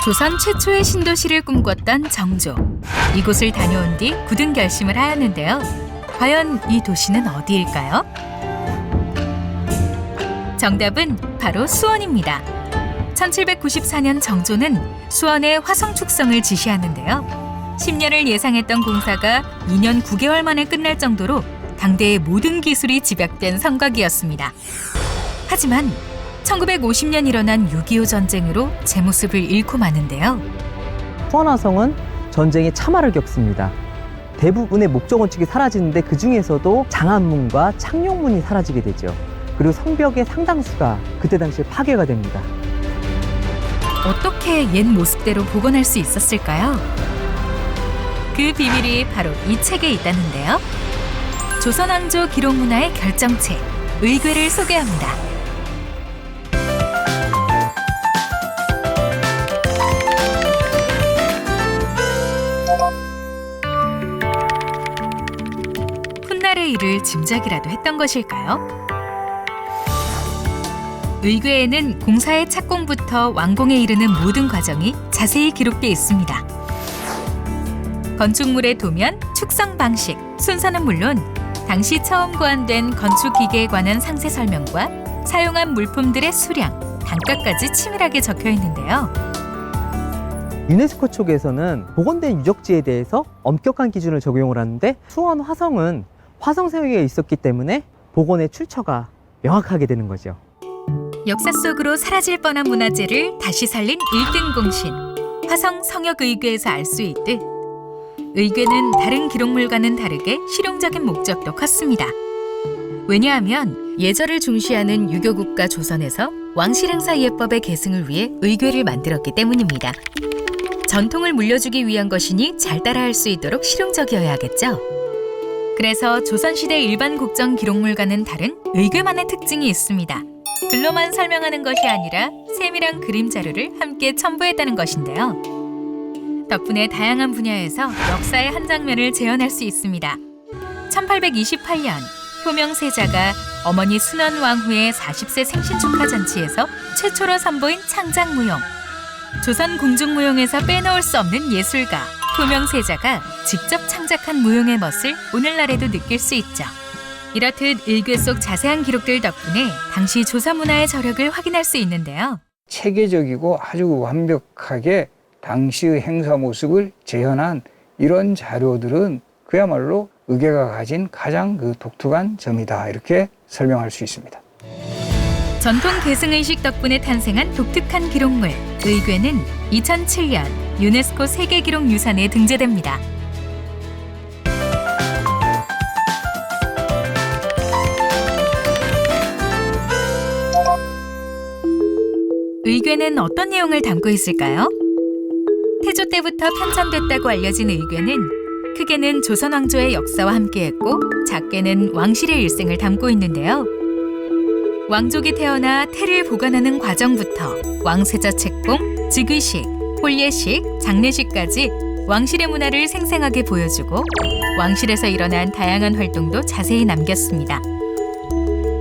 조선 최초의 신도시를 꿈꿨던 정조. 이곳을 다녀온 뒤 굳은 결심을 하였는데요. 과연 이 도시는 어디일까요? 정답은 바로 수원입니다. 1794년 정조는 수원의 화성 축성을 지시하는데요. 10년을 예상했던 공사가 2년 9개월 만에 끝날 정도로 당대의 모든 기술이 집약된 성곽이었습니다. 하지만 1950년 일어난 6.25 전쟁으로 제 모습을 잃고 마는데요. 수원화성은 전쟁의 참화를 겪습니다. 대부분의 목조 건축이 사라지는데 그 중에서도 장안문과 창룡문이 사라지게 되죠. 그리고 성벽의 상당수가 그때 당시에 파괴가 됩니다. 어떻게 옛 모습대로 복원할 수 있었을까요? 그 비밀이 바로 이 책에 있다는데요. 조선왕조 기록문화의 결정체, 의궤를 소개합니다. 훗날의 일을 짐작이라도 했던 것일까요? 의궤에는 공사의 착공부터 완공에 이르는 모든 과정이 자세히 기록돼 있습니다. 건축물의 도면, 축성 방식, 순서는 물론 당시 처음 고안된 건축 기계에 관한 상세 설명과 사용한 물품들의 수량, 단가까지 치밀하게 적혀 있는데요. 유네스코 쪽에서는 복원된 유적지에 대해서 엄격한 기준을 적용을 하는데 수원 화성은 화성 세계에 있었기 때문에 복원의 출처가 명확하게 되는 거죠. 역사 속으로 사라질 뻔한 문화재를 다시 살린 1등 공신, 화성 성역의궤에서 알 수 있듯 의궤는 다른 기록물과는 다르게 실용적인 목적도 컸습니다. 왜냐하면 예절을 중시하는 유교국가 조선에서 왕실행사 예법의 계승을 위해 의궤를 만들었기 때문입니다. 전통을 물려주기 위한 것이니 잘 따라할 수 있도록 실용적이어야겠죠. 그래서 조선시대 일반 국정 기록물과는 다른 의궤만의 특징이 있습니다. 글로만 설명하는 것이 아니라 세밀한 그림 자료를 함께 첨부했다는 것인데요. 덕분에 다양한 분야에서 역사의 한 장면을 재현할 수 있습니다. 1828년 효명세자가 어머니 순원왕후의 40세 생신 축하 잔치에서 최초로 선보인 창작무용. 조선 궁중무용에서 빼놓을 수 없는 예술가 효명세자가 직접 창작한 무용의 멋을 오늘날에도 느낄 수 있죠. 이렇듯 의궤 속 자세한 기록들 덕분에 당시 조선 문화의 저력을 확인할 수 있는데요. 체계적이고 아주 완벽하게 당시의 행사 모습을 재현한 이런 자료들은 그야말로 의궤가 가진 가장 독특한 점이다, 이렇게 설명할 수 있습니다. 전통 계승의식 덕분에 탄생한 독특한 기록물 의궤는 2007년 유네스코 세계기록유산에 등재됩니다. 의궤는 어떤 내용을 담고 있을까요? 태조 때부터 편찬됐다고 알려진 의궤는 크게는 조선 왕조의 역사와 함께했고 작게는 왕실의 일생을 담고 있는데요. 왕족이 태어나 태를 보관하는 과정부터 왕세자 책봉, 즉위식, 혼례식, 장례식까지 왕실의 문화를 생생하게 보여주고 왕실에서 일어난 다양한 활동도 자세히 남겼습니다.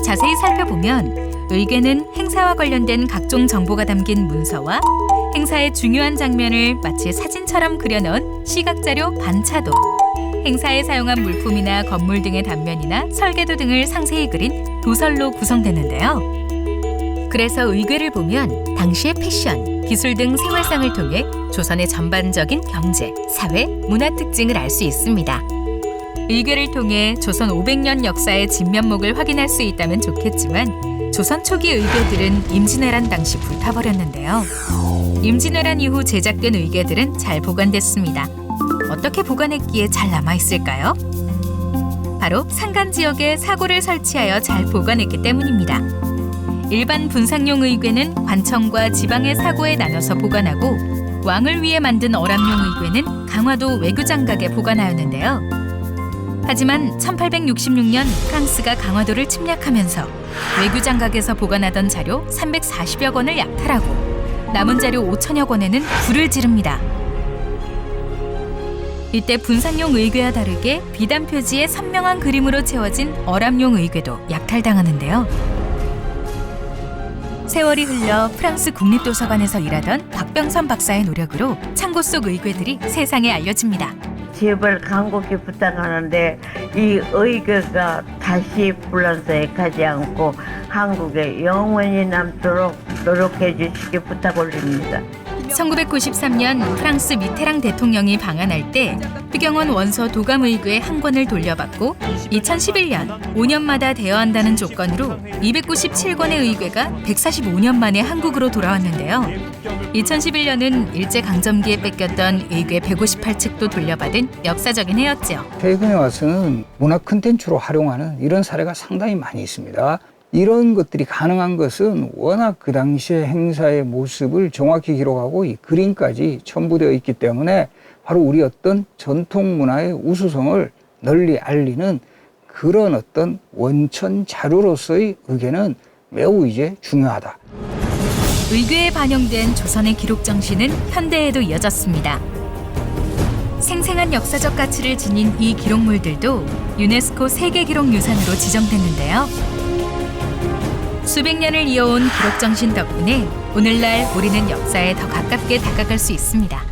자세히 살펴보면 의궤는 행사와 관련된 각종 정보가 담긴 문서와 행사의 중요한 장면을 마치 사진처럼 그려넣은 시각자료 반차도, 행사에 사용한 물품이나 건물 등의 단면이나 설계도 등을 상세히 그린 도설로 구성됐는데요. 그래서 의궤를 보면 당시의 패션, 기술 등 생활상을 통해 조선의 전반적인 경제, 사회, 문화 특징을 알 수 있습니다. 의궤를 통해 조선 500년 역사의 진면목을 확인할 수 있다면 좋겠지만 조선 초기 의궤들은 임진왜란 당시 불타버렸는데요. 임진왜란 이후 제작된 의궤들은 잘 보관됐습니다. 어떻게 보관했기에 잘 남아있을까요? 바로 산간 지역에 사고를 설치하여 잘 보관했기 때문입니다. 일반 분상용 의궤는 관청과 지방의 사고에 나눠서 보관하고 왕을 위해 만든 어람용 의궤는 강화도 외교장각에 보관하였는데요. 하지만 1866년 프랑스가 강화도를 침략하면서 외교장각에서 보관하던 자료 340여 권을 약탈하고 남은 자료 5천여 권에는 불을 지릅니다. 이때 분상용 의궤와 다르게 비단 표지에 선명한 그림으로 채워진 어람용 의궤도 약탈당하는데요. 세월이 흘러 프랑스 국립도서관에서 일하던 박병선 박사의 노력으로 창고 속 의궤들이 세상에 알려집니다. 제발 간곡히 부탁하는데 이 의궤가 다시 불란서에 가지 않고 한국에 영원히 남도록 노력해 주시기 부탁 올립니다. 1993년 프랑스 미테랑 대통령이 방한할 때 휘경원 원서 도감의궤 한 권을 돌려받고 2011년 5년마다 대여한다는 조건으로 297권의 의궤가 145년 만에 한국으로 돌아왔는데요. 2011년은 일제강점기에 뺏겼던 의궤 158책도 돌려받은 역사적인 해였죠. 최근에 와서는 문화 콘텐츠로 활용하는 이런 사례가 상당히 많이 있습니다. 이런 것들이 가능한 것은 워낙 그 당시의 행사의 모습을 정확히 기록하고 이 그림까지 첨부되어 있기 때문에 바로 우리 어떤 전통 문화의 우수성을 널리 알리는 그런 어떤 원천 자료로서의 의궤는 매우 이제 중요하다. 의궤에 반영된 조선의 기록 정신은 현대에도 이어졌습니다. 생생한 역사적 가치를 지닌 이 기록물들도 유네스코 세계기록유산으로 지정됐는데요. 수백 년을 이어온 기록 정신 덕분에 오늘날 우리는 역사에 더 가깝게 다가갈 수 있습니다.